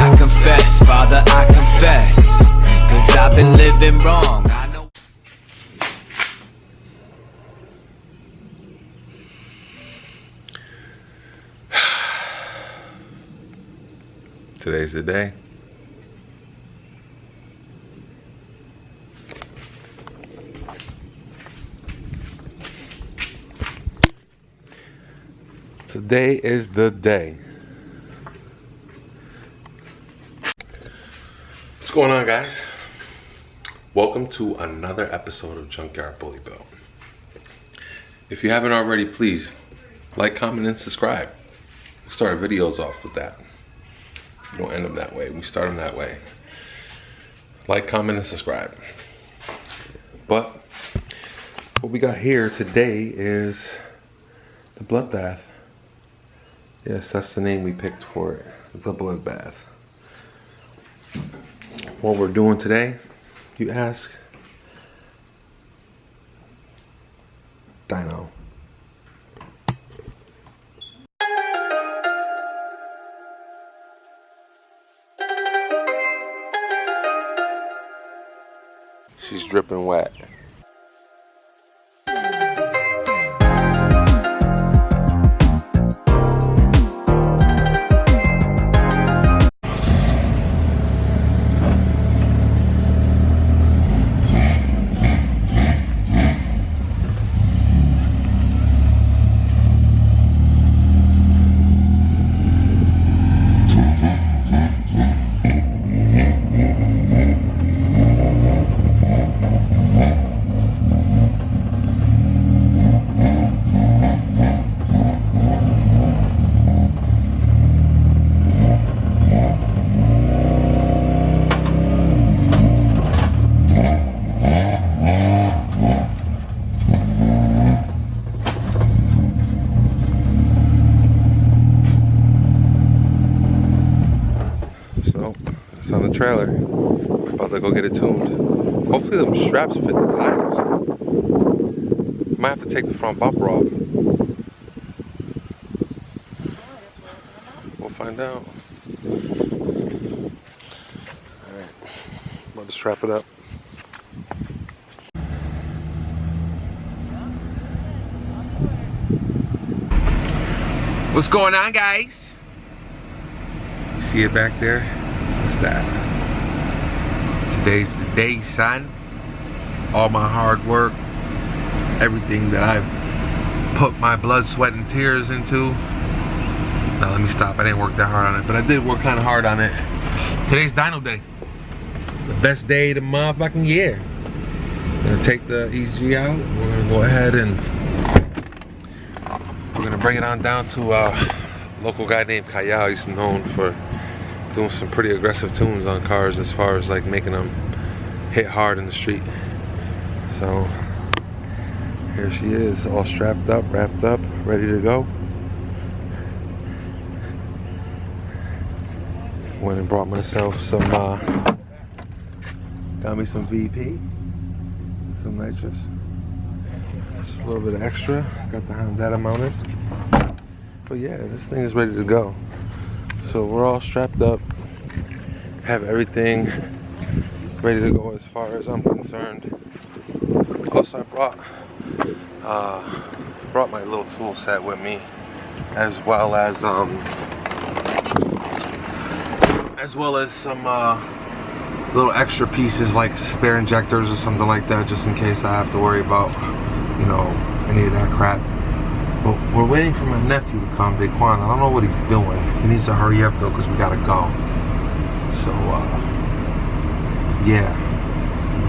I confess, Father, I confess, 'cause I've been living wrong. I know. Today's the day. Today is the day. What's going on, guys? Welcome to another episode of Junkyard Bully Bill. If you haven't already, please like, comment, and subscribe. We start our videos off with that. We don't end them that way. We start them that way. Like, comment, and subscribe. But what we got here today is the bloodbath. Yes, that's the name we picked for it, the bloodbath. What we're doing today, you ask? Dyno. She's dripping wet. On the trailer, about to go get it tuned. Hopefully them straps fit the tires. Might have to take the front bumper off. We'll find out. Alright, about to strap it up. What's going on, guys? See it back there? That Today's the day, son. All my hard work, everything that I've put my blood, sweat, and tears into. Now let me stop. I didn't work that hard on it, but I did work kind of hard on it. Today's Dyno day. The best day of the motherfucking year. I'm gonna take the EG out. We're gonna go ahead and we're gonna bring it on down to a local guy named Kayal. He's known for doing some pretty aggressive tunes on cars as far as like making them hit hard in the street. So here she is, all strapped up, wrapped up, ready to go. Went and brought myself some got me some VP, some nitrous, just a little bit of extra. Got the Honda mounted, but yeah, this thing is ready to go. So we're all strapped up, have everything ready to go as far as I'm concerned. Also, I brought my little tool set with me, as well as some little extra pieces like spare injectors or something like that, just in case I have to worry about, you know, any of that crap. But we're waiting for my nephew to come, Daquan. I don't know what he's doing. He needs to hurry up though, because we gotta go. So, yeah.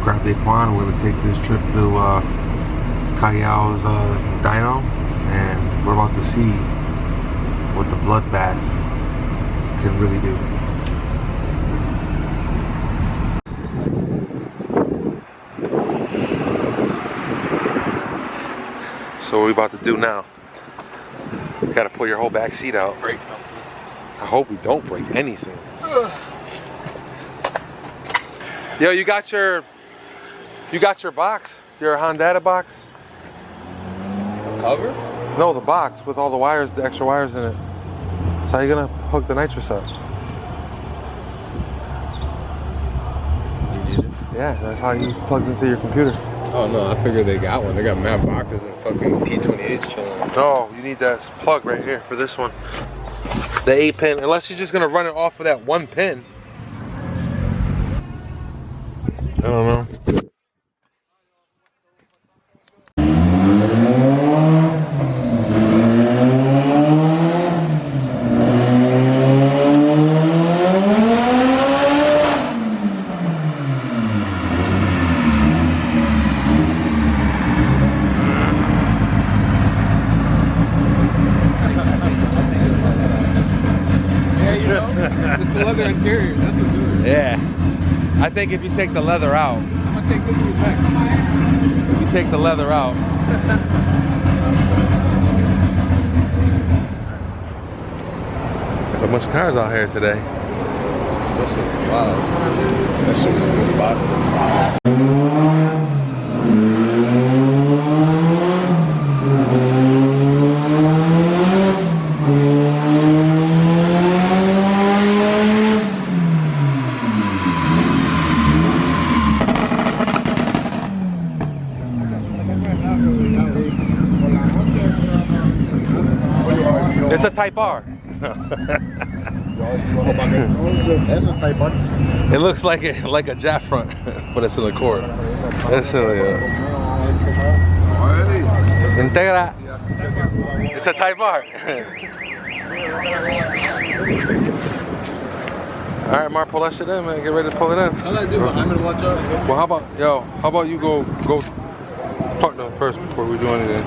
Grab Daquan. We're gonna take this trip to Kayal's Dyno, and we're about to see what the bloodbath can really do. So what are we about to do now? Gotta pull your whole back seat out. break something. I hope we don't break anything. Yo, you got your box? Your Honda box? Cover? No, the box with all the wires, the extra wires in it. So how you gonna hook the nitrous up? Yeah, that's how you plug into your computer. Oh no, I figured they got one. They got mad boxes and fucking P28s chilling. No, you need that plug right here for this one. The 8-pin, unless you're just gonna run it off of that one pin. I don't know. It's the leather interior. That's what's good. Yeah. I think if you take the leather out. I'm gonna take this one back. If you take the leather out. There's a bunch of cars out here today. That shit was wild. That shit was really Boston. It's a Type R. It looks like a jack front, but it's an Accord. It's Integra. It's a Type R. All right, Mark, pull that shit in, man. Get ready to pull it in. All I do behind me to watch out. Well, how about you go talk to him first before we do anything.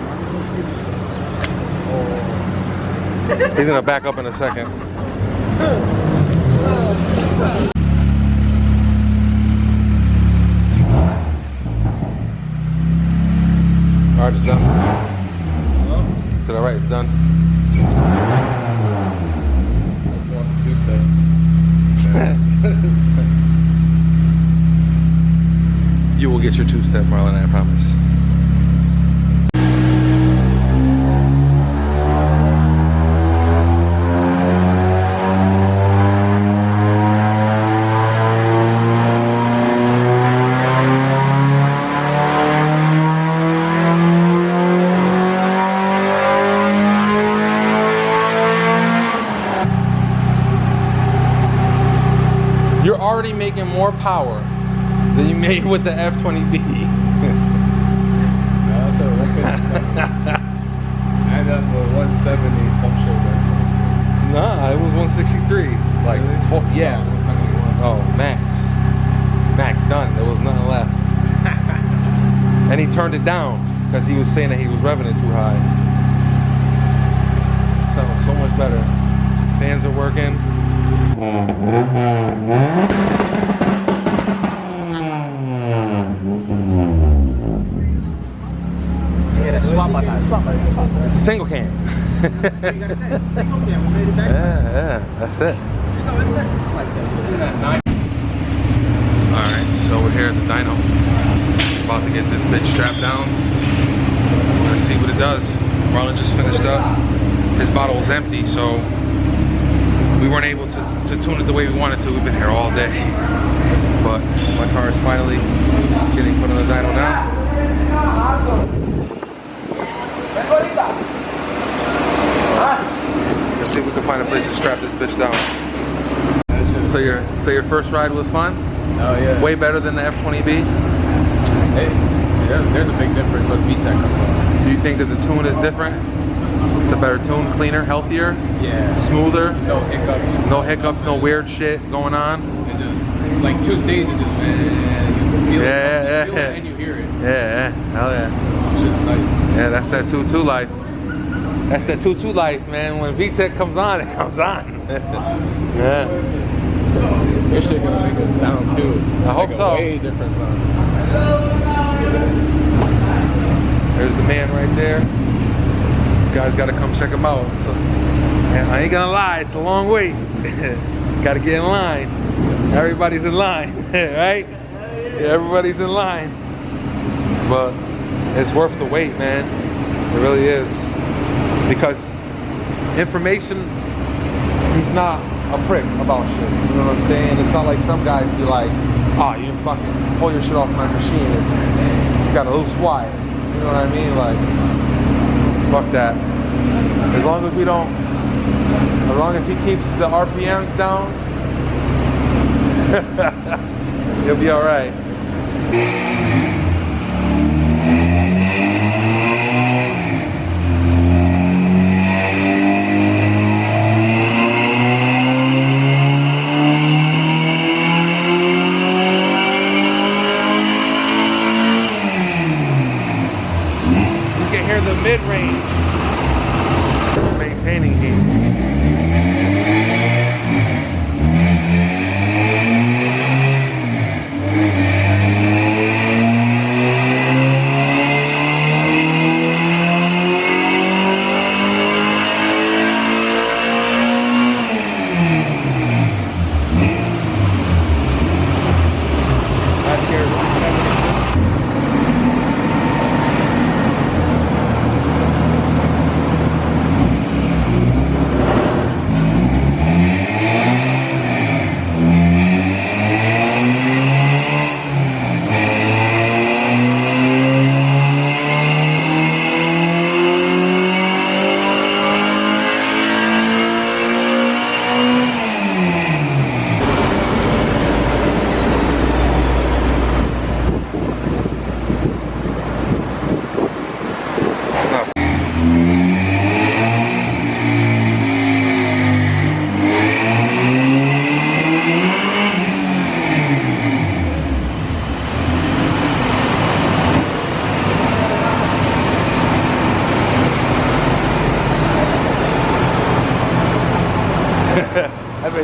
He's gonna back up in a second. All right, it's done. Is it all right? It's done. You will get your two-step, Marlon, I promise. You're already making more power than you made with the F20B. I had up with 170 some shit. Nah, it was 163. Like, Really? yeah. Oh, max. Max, done. There was nothing left. And he turned it down because he was saying that he was revving it too high. Sounds so much better. Fans are working. It's a single cam. Yeah, that's it. Alright, so we're here at the dyno. About to get this bitch strapped down. Let's see what it does. Marlon just finished up. His bottle was empty, so we weren't able to tune it the way we wanted to. We've been here all day. But my car is finally getting put on the dyno now. Let's see if we can find a place to strap this bitch down. So your first ride was fun? Oh yeah. Way better than the F20B? Hey, there's a big difference when VTEC comes on. Do you think that the tune is different? It's a better tune, cleaner, healthier? Yeah. Smoother? No hiccups. No hiccups, no weird shit going on? It's like two stages, just man, you feel it, and you hear it. Yeah, hell yeah. It's just nice. Yeah, that's that 2.2 life. That's that 2.2 life, man. When VTEC comes on, it comes on. Yeah. Your shit gonna make it sound too. I hope so. Way different sound. There's the man right there. You guys gotta come check him out. So, man, I ain't gonna lie, it's a long wait. Gotta get in line. Everybody's in line, right? Yeah, everybody's in line. But it's worth the wait, man. It really is. Because information, he's not a prick about shit. You know what I'm saying? It's not like some guys be like, oh, you didn't fucking pull your shit off my machine. It's got a loose wire. You know what I mean? Like, fuck that. As long as we don't, as long as he keeps the RPMs down, he'll be alright. The mid-range maintaining heat.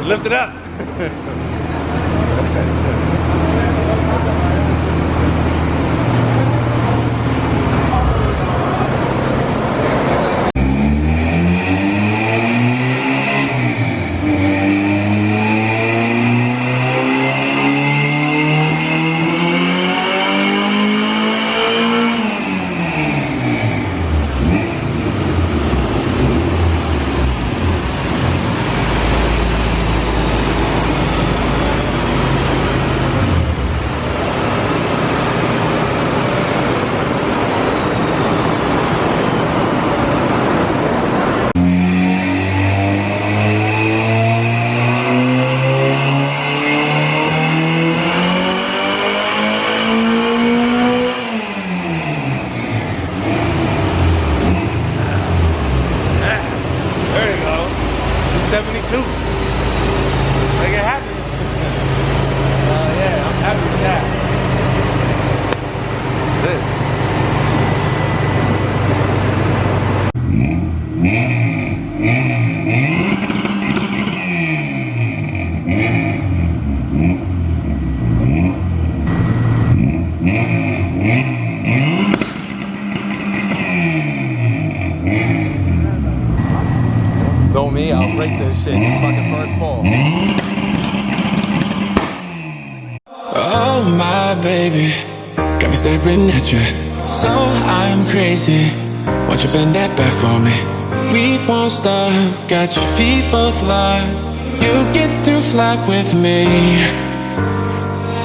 Lift it up. Know me, I'll break this shit. Fucking first ball. Oh my baby, got me staring at you. So I'm crazy. Won't you bend that back for me? We won't stop. Got your feet both locked. You get to fly with me.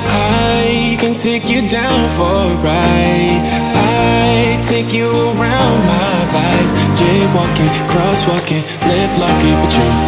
I can take you down for a ride. I take you around my life. Jaywalking, crosswalking, lip locking, but you